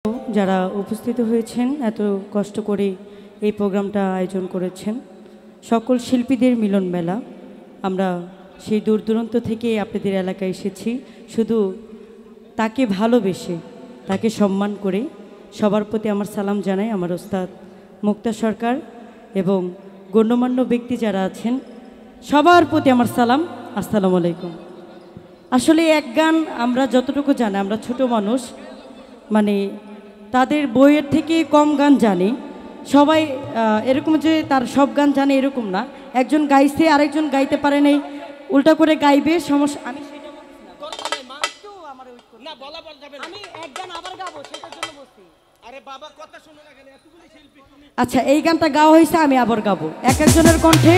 যারা উপস্থিত হয়েছেন এত কষ্ট করে এই প্রোগ্রামটা আয়োজন করেছেন সকল শিল্পীদের মিলন মেলা। আমরা সেই দূর দূরান্ত থেকে আপনাদের এলাকায় এসেছি শুধু তাকে ভালোবেসে তাকে সম্মান করে। সবার প্রতি আমার সালাম জানাই আমার ওস্তাদ মুক্তা সরকার এবং গণ্যমান্য ব্যক্তি যারা আছেন সবার প্রতি আমার সালাম, আসসালামু আলাইকুম। আসলে এক গান আমরা যতটুকু জানি, আমরা ছোট মানুষ, মানে তাদের বইয়ের থেকে কম গান জানি সবাই। এরকম যে তার সব গান জানে এরকম না, একজন গাইছে আরেকজন গাইতে পারে নাই, উল্টা করে গাইবে সমস্যা। আমি আচ্ছা এই গানটা গাওয়া হয়েছে, আমি আবার গাবো। এক একজনের কণ্ঠে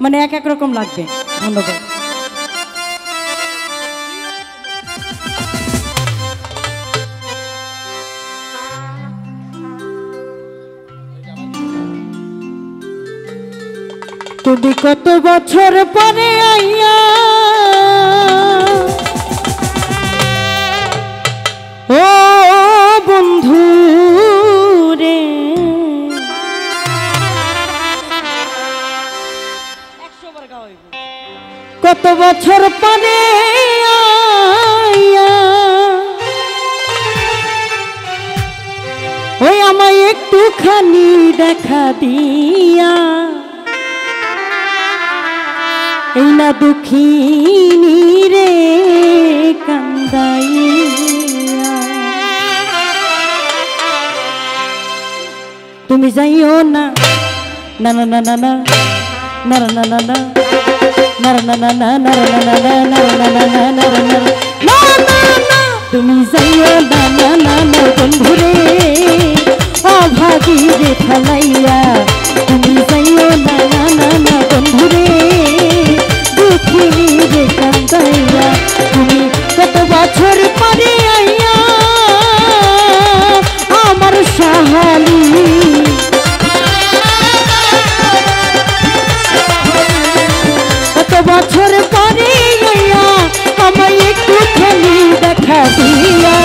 মানে এক এক রকম লাগবে। ধন্যবাদ। তুমি কত বছর পরে আইয়া ও বন্ধু রে, কত বছর পরে আইয়া ওই আমায় একটুখানি দেখা দিয়া এই না দুঃখিনী রে কান্দাইয়া। তুমি যাইও না না না না না না না না না না তুমি যাইও না না না না বন্ধুরে অভাগী রে ফেলাইয়া। তুমি যাইও না না না না বন্ধুরে দুঃখিনী রে কান্দাইয়া। তুমি কত বছর পরে আইয়া আমার সাহালি, কত বছর পরে আইয়া আমায় একটুখানি দেখা দিয়া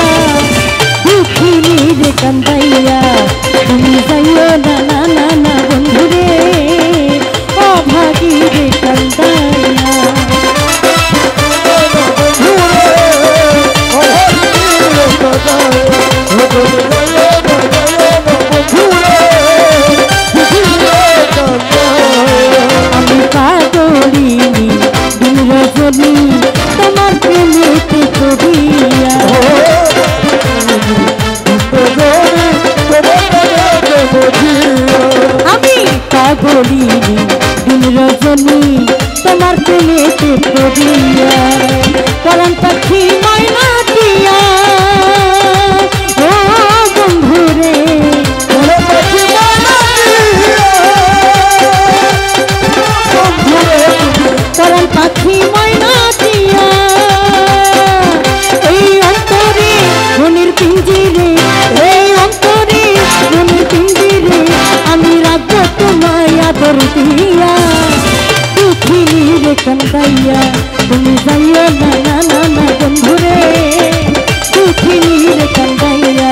দুঃখিনী রে কান্দাইয়া। তুমি যাইও না না না না বন্ধুরে অভাগী রে কান্দাইয়া। আমি পাগলিনী দিন রজনী তোমার প্রেমেতে করিয়া, আমি পাগলিনী দিন রজনী তোমার প্রেমেতে করিয়া। পরাণ পাখি ময়না দিয়া ও বন্ধুরে, পরাণ পাখি ময়না দিয়া এই অন্তরে মনের পিঞ্জিরে, এই অন্তরে মনের পিঞ্জিরে আমি রাখবো তোমায় আদর দিয়া দুঃখিনী রে কান্দাইয়া। তুমি যাইও না না না না বন্ধুরে দুঃখিনী রে কান্দাইয়া।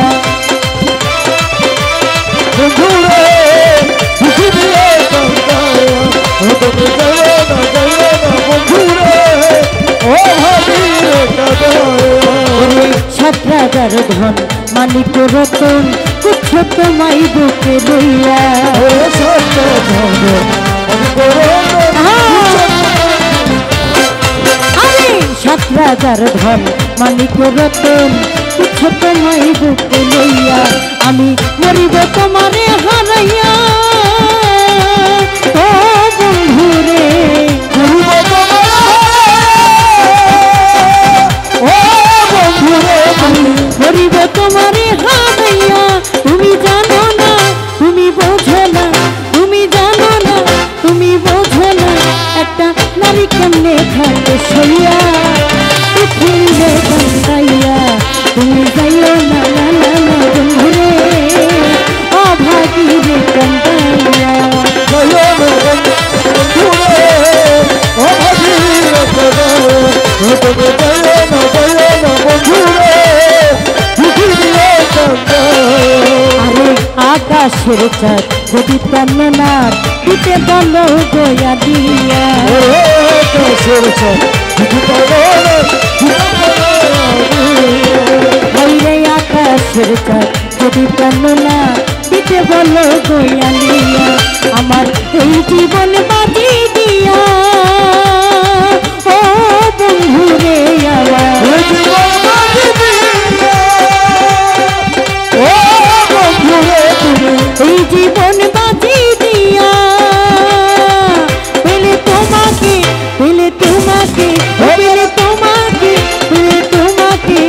সাত রাজার ধন মানিক রতন কুচ্ছ তোমায় বুকে লইয়া, আরে সাত রাজার ধন মানিক রতন কুচ্ছ তোমায় বুকে লইয়া। আমি মরিব তোমারে হারাইয়া ও বন্ধুরে, মরিব তোমারে হারাইয়া। তুমি জানো না, তুমি বোঝো না, তুমি জানো না, তুমি বোঝো না একটা নারী কেমনে থাকে সইয়া দুঃখিনী কান্দাইয়া। তুমি যাইও না না না না বন্ধুরে অভাগী রে কান্দাইয়া। আকাশের চাঁদ যদি প্রাণ না দিতে বলো দয়া দিয়া আকাশের চাঁদ যদি হাইরে আকাশের চাঁদ যদি প্রাণ না দিতে বলো দয়া দিয়া আমার এই জীবন বাজি দিয়া ও বন্ধুরে আমার এই জীবন বাজি দিয়া পেলে তোমাকে পেলে তোমাকে পেলে তোমাকে পেলে তোমাকে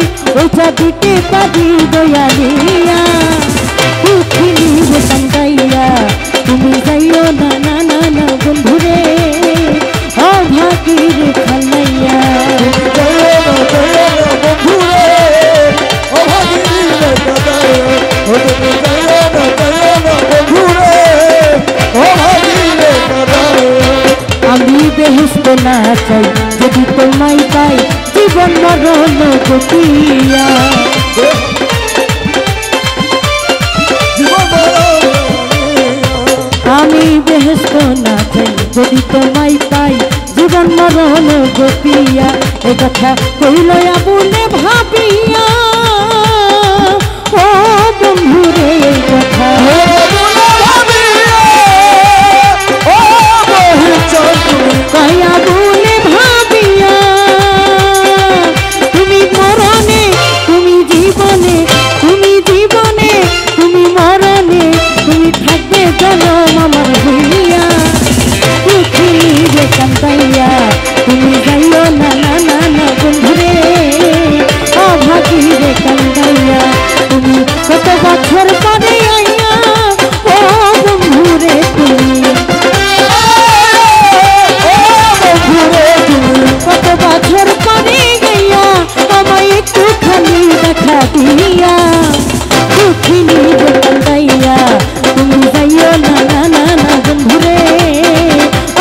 ওটা দিতে পারি দয়ালিয়া উঠিলি কান্দাইয়া তুমি যাইও না না না না বন্ধুরে অভাগীর খালাইয়া আমি বেহেশত না চাই যদি তোমায় পাই জীবন মরণ গতিয়া আমি বেহেশত না চাই যদি তোমায় পাই জীবন মরণ গতিয়া এ কথা কইল আবুলে ভাবিয়া ও বন্ধুরে এই কথা কয়া বলে ভাবিয়া তুমি মরণে তুমি জীবনে তুমি জীবনে তুমি মরণে তুমি থাকবে জনম আমার ভুলিয়া উঠিলি যে কান্দাইয়া তুমি যাইও না না না না বন্ধুরে অভাগী রে কান্দাইয়া তুমি কত বছর পরে আইয়া ও বন্ধুরে তুমি কত বছর পরে গইয়া আমায় একটুখানি দেখা দিয়া দুঃখিনী কান্দাইয়া তুমি যাইও না না না না বন্ধুরে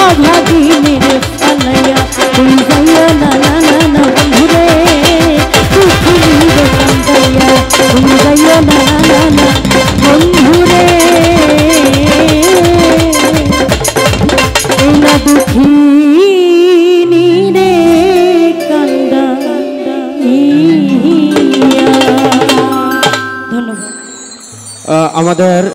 অভাগী মেরে পালাইয়া তুমি যাইও না না না না বন্ধুরে দুঃখিনী কান্দাইয়া তুমি যাইও না না না বন্ধুরে এই না দুঃখী আমাদের